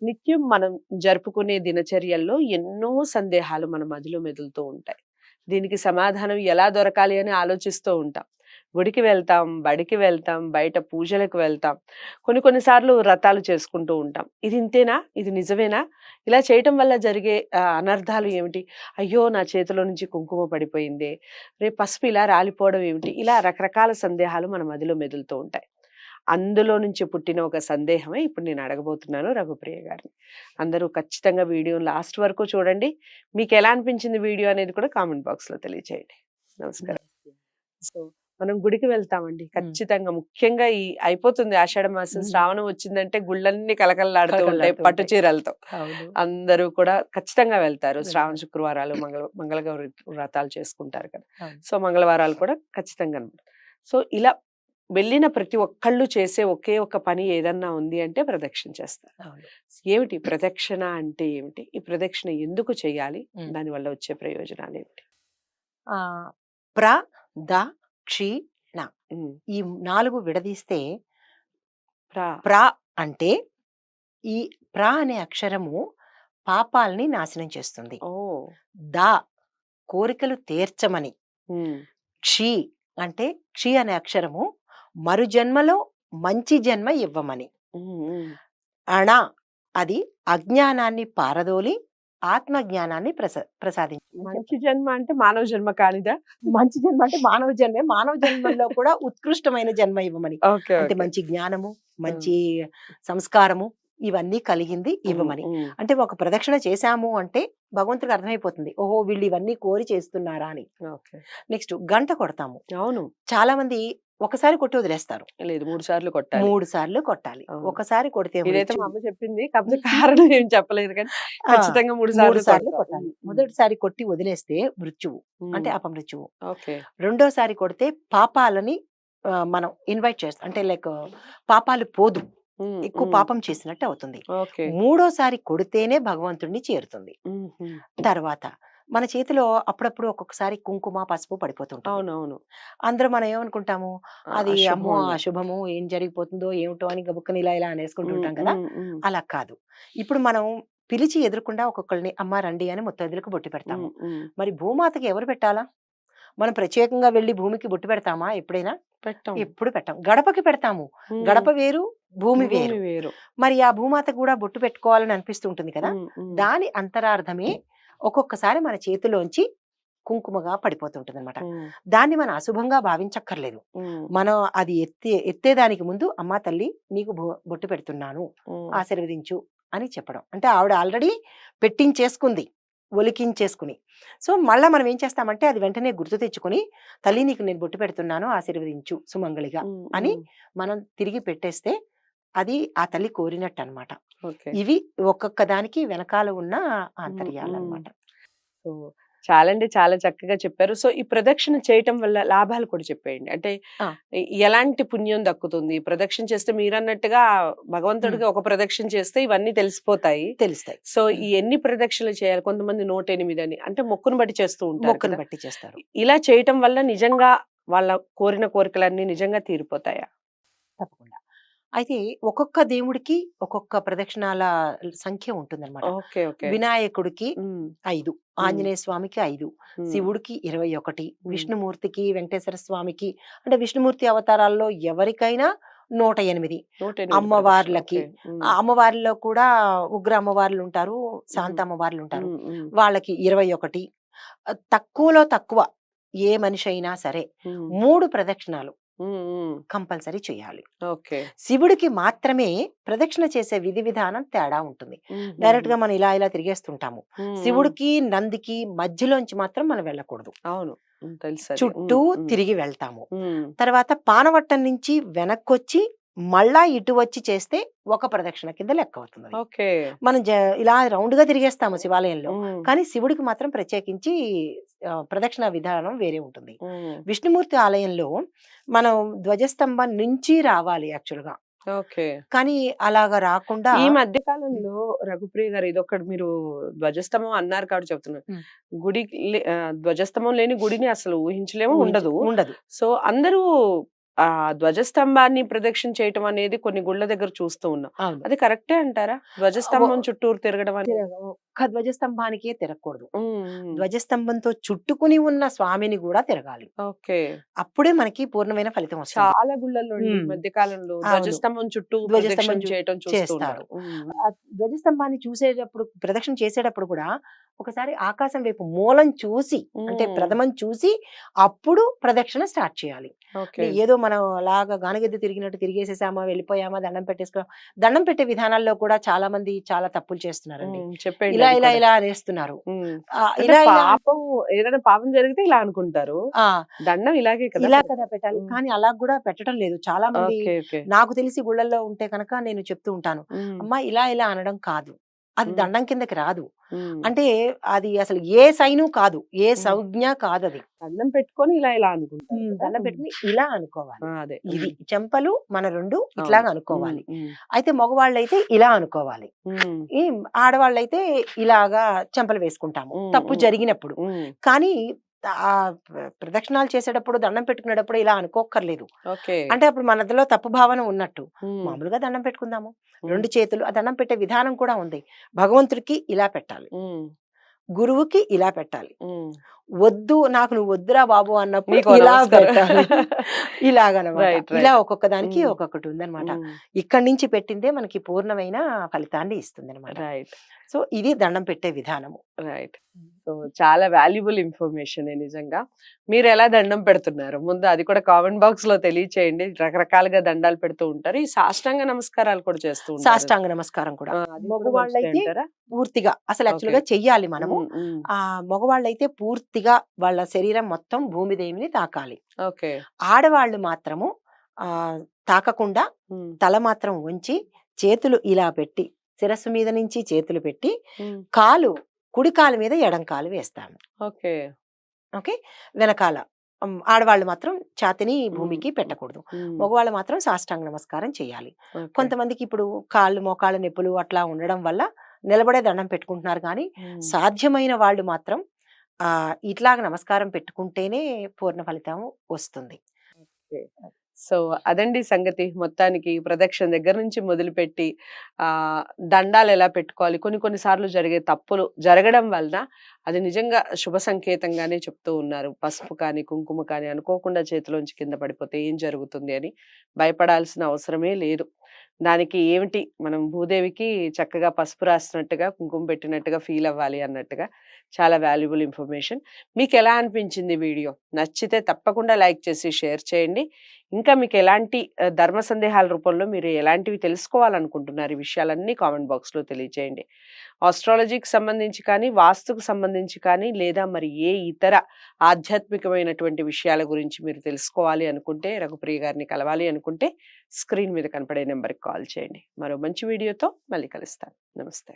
నిత్యం మనం జరుపుకునే దినచర్యల్లో ఎన్నో సందేహాలు మన మదిలో మెదులుతూ ఉంటాయి. దీనికి సమాధానం ఎలా దొరకాలి అని ఆలోచిస్తూ ఉంటాం. గుడికి వెళ్తాం, బడికి వెళ్తాం, బయట పూజలకు వెళ్తాం. కొన్ని కొన్ని సార్లు వ్రతాలు చేసుకుంటూ ఉంటాం. ఇది ఇంతేనా? ఇది నిజమేనా? ఇలా చేయటం వల్ల జరిగే అనర్థాలు ఏమిటి? అయ్యో! నా చేతిలో నుంచి కుంకుమ పడిపోయిందే, రేపు పసుపు ఇలా రాలిపోవడం ఏమిటి? ఇలా రకరకాల సందేహాలు మన మదిలో మెదులుతూ ఉంటాయి. అందులో నుంచి పుట్టిన ఒక సందేహమే ఇప్పుడు నేను అడగబోతున్నాను రఘుప్రియ గారిని. అందరూ ఖచ్చితంగా వీడియో లాస్ట్ వరకు చూడండి. మీకెలా అనిపించింది వీడియో అనేది కూడా కామెంట్ బాక్స్‌లో తెలియజేయండి. నమస్కారం. సో, మనం గుడికి వెళ్తామండి. ఖచ్చితంగా ముఖ్యంగా ఈ అయిపోతుంది ఆషాఢ మాసం, శ్రావణం వచ్చిందంటే గుళ్ళన్నీ కలకలలాడుతూ ఉంటాయి పట్టు చీరలతో. అందరూ కూడా ఖచ్చితంగా వెళ్తారు. శ్రావణ శుక్రవారాలు, మంగళగౌరి వ్రతాలు చేసుకుంటారు కదా! సో, మంగళవారాలు కూడా ఖచ్చితంగా అన్నమాట. సో, ఇలా వెళ్ళిన ప్రతి ఒక్కళ్ళు చేసే ఒకే ఒక పని ఏదన్నా ఉంది అంటే ప్రదక్షిణ చేస్తారు. ఏమిటి ప్రదక్షిణ అంటే ఏమిటి? ఈ ప్రదక్షిణ ఎందుకు చేయాలి? దానివల్ల వచ్చే ప్రయోజనాలు ఏమిటి? ప్ర ద క్షి ణ ఈ 4 విడదీస్తే ప్ర అంటే ఈ ప్ర అనే అక్షరము పాపాలని నాశనం చేస్తుంది. ద కోరికలు తీర్చమని. క్షి అంటే క్షి అనే అక్షరము మరు జన్మలో మంచి జన్మ ఇవ్వమని. అణ అది అజ్ఞానాన్ని పారదోలి ఆత్మ జ్ఞానాన్ని ప్రసాదించి. మంచి జన్మ అంటే మానవ జన్మ కానిదా? మంచి జన్మ అంటే మానవ జన్మే. మానవ జన్మల్లో కూడా ఉత్కృష్టమైన జన్మ ఇవ్వమని. అంటే మంచి జ్ఞానము, మంచి సంస్కారము ఇవన్నీ కలిగింది ఇవ్వమని. అంటే ఒక ప్రదక్షిణ చేశాము అంటే భగవంతుడికి అర్థమైపోతుంది, ఓహో వీళ్ళు ఇవన్నీ కోరి చేస్తున్నారా అని. నెక్స్ట్ గంట కొడతాము. అవును, చాలా మంది ఒకసారి కొట్టి వదిలేస్తారు. లేదు 3 సార్లు కొట్టాలి. 3 సార్లు కొట్టాలి. ఒకసారి కొడితే ఇదైతే మా అమ్మ చెప్పింది, కాకపోతే కారణం ఏం చెప్పలేదు కానీ ఖచ్చితంగా 3 సార్లు కొట్టాలి. మొదటిసారి కొట్టి వదిలేస్తే మృత్యువు అంటే అపమృత్యువు. ఓకే. రెండోసారి కొడితే పాపాలని మనం ఇన్వైట్ చేస్తాం, అంటే లైక్ పాపాలు పోదు, ఎక్కువ పాపం చేసినట్టు అవుతుంది. మూడోసారి కొడితేనే భగవంతుడిని చేరుతుంది. తర్వాత మన చేతిలో అప్పుడప్పుడు ఒక్కొక్కసారి కుంకుమ పసుపు పడిపోతుంటాం. అవునవును. అందరూ మనం ఏమనుకుంటాము, అది అమ్మో అశుభము, ఏం జరిగిపోతుందో ఏమిటో అని గబుక్కని ఇలా ఇలా అనేసుకుంటుంటాం కదా. అలా కాదు. ఇప్పుడు మనం పిలిచి ఎదురకుండా ఒక్కొక్కరిని అమ్మ రండి అని ముత్తైదులకు బొట్టు పెడతాము. మరి భూమాతకి ఎవరు పెట్టాలా? మనం ప్రత్యేకంగా వెళ్లి భూమికి బొట్టు పెడతామా? ఎప్పుడైనా ఎప్పుడు పెట్టాం. గడపకి పెడతాము. గడప వేరు, భూమి వేరు. మరి ఆ భూమాత కూడా బొట్టు పెట్టుకోవాలని అనిపిస్తుంటుంది కదా. దాని అంతరార్థమే ఒక్కొక్కసారి మన చేతిలోంచి కుంకుమగా పడిపోతుంటుంది అనమాట. దాన్ని మనం అశుభంగా భావించక్కర్లేదు. మనం అది ఎత్తేదానికి ముందు అమ్మా తల్లి నీకు బొట్టు పెడుతున్నాను, ఆశీర్వదించు అని చెప్పడం. అంటే ఆవిడ ఆల్రెడీ పెట్టించేసుకుంది, ఒలికించేసుకుని. సో మళ్ళా మనం ఏం చేస్తామంటే అది వెంటనే గుర్తు తెచ్చుకుని, తల్లి నీకు నేను బొట్టు పెడుతున్నాను, ఆశీర్వదించు సుమంగళిగా అని మనం తిరిగి పెట్టేస్తే అది ఆ తల్లి కోరినట్టు అనమాట. ఇవి ఒక్కొక్క దానికి వెనకాల ఉన్న ఆంతర్యాలు అనమాట. సో చాలా అంటే చాలా చక్కగా చెప్పారు. సో ఈ ప్రదక్షిణ చేయటం వల్ల లాభాలు కూడా చెప్పేయండి. అంటే ఎలాంటి పుణ్యం దక్కుతుంది? ప్రదక్షిణ చేస్తే మీరన్నట్టుగా భగవంతుడికి ఒక ప్రదక్షిణ చేస్తే ఇవన్నీ తెలుస్తాయి. సో ఈ ఎన్ని ప్రదక్షిణలు చేయాలి? కొంతమంది 108 అని, అంటే మొక్కును బట్టి చేస్తూ ఉంటారు. మొక్కును బట్టి చేస్తారు. ఇలా చేయటం వల్ల నిజంగా వాళ్ళ కోరిన కోరికలన్నీ నిజంగా తీరిపోతాయా? తప్పకుండా. అయితే ఒక్కొక్క దేవుడికి ఒక్కొక్క ప్రదక్షిణాల సంఖ్య ఉంటుందన్నమాట. వినాయకుడికి 5, ఆంజనేయ స్వామికి 5, శివుడికి 21, విష్ణుమూర్తికి, వెంకటేశ్వర స్వామికి, అంటే విష్ణుమూర్తి అవతారాల్లో ఎవరికైనా 108. అమ్మవార్లకి, అమ్మవారిలో కూడా ఉగ్ర అమ్మవార్లు ఉంటారు, శాంత అమ్మవార్లు ఉంటారు, వాళ్ళకి 21. తక్కువలో తక్కువ ఏ మనిషి అయినా సరే 3 ప్రదక్షిణాలు కంపల్సరీ చేయాలి. శివుడికి మాత్రమే ప్రదక్షిణ చేసే విధి విధానం తేడా ఉంటుంది. డైరెక్ట్ గా మనం ఇలా ఇలా తిరిగేస్తుంటాము. శివుడికి నందికి మధ్యలోంచి మాత్రం మనం వెళ్ళకూడదు. అవును, చుట్టూ తిరిగి వెళ్తాము. తర్వాత పానవట్టం నుంచి వెనక్కొచ్చి మళ్ళా ఇటు వచ్చి చేస్తే ఒక ప్రదక్షిణ కింద లెక్క అవుతుంది. మనం ఇలా రౌండ్ గా తిరిగేస్తాము శివాలయంలో, కానీ శివుడికి మాత్రం ప్రత్యేకించి ప్రదక్షిణ విధానం వేరే ఉంటుంది. విష్ణుమూర్తి ఆలయంలో మనం ధ్వజస్తంభం నుంచి రావాలి యాక్చువల్ గా, కానీ అలాగా రాకుండా ఈ మధ్య కాలంలో రఘుప్రియ గారు ఇదొకటి మీరు ధ్వజస్తంభం అన్నారు కాబట్టి చెప్తున్నారు. గుడి ధ్వజస్తంభం లేని గుడిని అసలు ఊహించలేము, ఉండదు. ఉండదు. సో అందరూ ఆ ధ్వజస్తంభాన్ని ప్రదక్షిణ చేయటం అనేది కొన్ని గుళ్ళ దగ్గర చూస్తూ ఉన్నాం. అవును. అది కరెక్టే అంటారా? ధ్వజస్తంభం చుట్టూరు తిరగడం అనేది? ఒక్క ధ్వజస్తంభానికే తిరగకూడదు. హ్మ్. ధ్వజస్తంభంతో చుట్టుకుని ఉన్న స్వామిని గూడా తిరగాలి. ఓకే. అప్పుడే మనకి పూర్ణమైన ఫలితం వస్తుంది. చాలా గుళ్ళల్లో అండి ఈ హ్మ్. మధ్య కాలంలో అవును. ధ్వజస్తంభం చుట్టూ ధ్వజస్తంభం ప్రదక్షిణ చేయటం చూస్తూ చేస్తారు. ఉంటారు. హ్మ్. ధ్వజస్తంభాన్ని చూసేటప్పుడు ప్రదక్షిణ చేసేటప్పుడు కూడా ఒకసారి ఆకాశం వైపు మూలం చూసి అంటే హ్మ్. ప్రథమం చూసి అప్పుడు ప్రదక్షిణ స్టార్ట్ చేయాలి. ఓకే. అంటే ఏదో మనం అలాగా గానగెద్దు తిరిగినట్టు తిరిగేసేసామా, వెళ్ళిపోయామా, దండం పెట్టేసుకున్నాం. దండం పెట్టే విధానాల్లో కూడా చాలా మంది చాలా తప్పులు చేస్తున్నారండి. చెప్పండి ఇలా అది ఇలా కూడా. ఇలా అనేస్తున్నారు. హ్మ్. అంటే ఇలా ఇలా పాపం ఏదైనా పాపం జరిగితే ఇలా అనుకుంటారు. ఆ! దండం ఇలాగే కదా ఇలా కదా పెడతారు. పెట్టాలి. హ్మ్. కానీ అలా గూడా పెట్టడం లేదు. చాలా మంది ఓకే. ఓకే. నాకు తెలిసి గుళ్ళల్లో ఉంటే కనుక నేను చెప్తూ ఉంటాను. హ్మ్. అమ్మా ఇలా ఇలా అనడం కాదు. అది హ్మ్. దండం కిందకి రాదు. హ్మ్. అంటే అది అసలు ఏ సైను కాదు. ఏ హ్మ్. సంజ్ఞ కాదది. దండం పెట్టుకొని ఇలా ఇలా అనుకుంటారు కదా! దండం హ్మ్. పెట్టుకొని ఇలా అనుకోవాలి. అదే. ఇది హ్మ్. చెంపలు మన 2 అవును. ఇట్లాగా హ్మ్. అనుకోవాలి. హ్మ్. అయితే మగవాళ్ళైతే ఇలా అనుకోవాలి. హ్మ్. ఈ ఆడవాళ్ళైతే ఇలాగా చెంపలు వేసుకుంటాము. హ్మ్. తప్పు హ్మ్. జరిగినప్పుడు. హ్మ్. కానీ ప్రదక్షిణాలు చేసేటప్పుడు, దండం పెట్టుకునేటప్పుడు ఇలా అనుకోక్కర్లేదు. ఓకే. అంటే అప్పుడు మనలో తప్పు భావన ఉన్నట్టు. హ్మ్. మామూలుగా దండం పెట్టుకుందాము. హ్మ్. 2 చేతులు ఆ దండం పెట్టే విధానం కూడా ఉంది. భగవంతుడికి ఇలా పెట్టాలి. హ్మ్. గురువుకి ఇలా పెట్టాలి. హ్మ్. వద్దు నాకు నువ్వు వద్దురా బాబు అన్నప్పుడు నీకో ఇలా నమస్కారం. పెట్టాలి. ఇలాగనమాట. రైట్. ఇలా రైట్. ఒక్కొక్క దానికి హ్మ్. ఒక్కొక్కటి ఉందనమాట. హ్మ్. ఇక్కడి నుంచి పెట్టిందే మనకి పూర్ణమైన ఫలితాన్ని ఇస్తుందనమాట. రైట్. సో, ఇది దండం పెట్టే విధానము. రైట్. సో, చాలా వాల్యుబుల్ ఇన్ఫర్మేషనే నిజంగా. మీరెలా దండం పెడుతున్నారు? ముందు అది కూడా కామెంట్ బాక్స్‌లో తెలియచేయండి. రకరకాలుగా దండాలు పెడుతూ ఉంటారు. ఈ సాష్టాంగ నమస్కారాలు కూడా చేస్తూ ఉంటారు. సాష్టాంగ నమస్కారం కూడా. అది కూడా మంచిదే మగవాళ్ళైతే అంటారా? పూర్తిగా అసలు ఓకే. యాక్చువల్‌గా చెయ్యాలి మనము. హ్మ్. హ్మ్. మగవాళ్ళైతే పూర్తిగా వాళ్ళ శరీరం మొత్తం భూమిదేవిని తాకాలి. ఓకే. ఆడవాళ్ళు మాత్రము తాకకుండా హ్మ్. తల మాత్రం వంచి, చేతులు ఇలా పెట్టి, శిరస్సు మీద నుంచి చేతులు పెట్టి, హ్మ్. కాలు కుడి కాలు మీద ఎడం కాలు వేస్తాము. ఓకే. ఓకే. వెనకాల. ఆడవాళ్ళు మాత్రం ఛాతీని హ్మ్. భూమికి పెట్టకూడదు. హ్మ్. మగవాళ్ళు మాత్రం సాష్టాంగ నమస్కారం చేయాలి. ఓకే. కొంతమందికి ఇప్పుడు కాళ్ళు, మోకాళ్ళ నొప్పులు అట్లా ఉండడం వల్ల నిలబడే దండం పెట్టుకుంటున్నారు గానీ, హ్మ్. సాధ్యమైన వాళ్ళు మాత్రం ఇట్లాగ నమస్కారం పెట్టుకుంటేనే పూర్ణ ఫలితం వస్తుంది. ఓకే. సో, అదండి సంగతి. మొత్తానికి ప్రదక్షిణ దగ్గర నుంచి మొదలుపెట్టి దండాలెలా పెట్టుకోవాలి, కొన్ని కొన్ని సార్లు జరిగే తప్పులు జరగడం వలన అది నిజంగా శుభ సంకేతంగానే చెప్తూ ఉన్నారు. పసుపు కానీ, కుంకుమ కానీ అనుకోకుండా చేతిలోంచి కింద పడిపోతే ఏం జరుగుతుంది అని భయపడాల్సిన అవసరమే లేదు. దానికి ఏమిటి మనం భూదేవికి చక్కగా పసుపు రాసినట్టుగా, కుంకుమ పెట్టినట్టుగా ఫీల్ అవ్వాలి అన్నట్టుగా చాలా వాల్యుబుల్ ఇన్ఫర్మేషన్. మీకెలా అనిపించింది వీడియో? నచ్చితే తప్పకుండా లైక్ చేసి షేర్ చేయండి. ఇంకా మీకెలాంటి ధర్మ సందేహాల రూపంలో మీరు ఎలాంటివి తెలుసుకోవాలనుకుంటున్నారు? ఈ విషయాలన్నీ కామెంట్ బాక్స్‌లో తెలియజేయండి. ఆస్ట్రాలజీకి సంబంధించి కానీ, వాస్తుకు సంబంధించి కానీ, లేదా మరి ఏ ఇతర ఆధ్యాత్మికమైనటువంటి విషయాల గురించి మీరు తెలుసుకోవాలి అనుకుంటే, రఘుప్రియ గారిని కలవాలి అనుకుంటే, స్క్రీన్ మీద కనపడే నంబర్‌కి కాల్ చేయండి. మరో మంచి వీడియోతో మళ్ళీ కలుస్తాను. నమస్తే.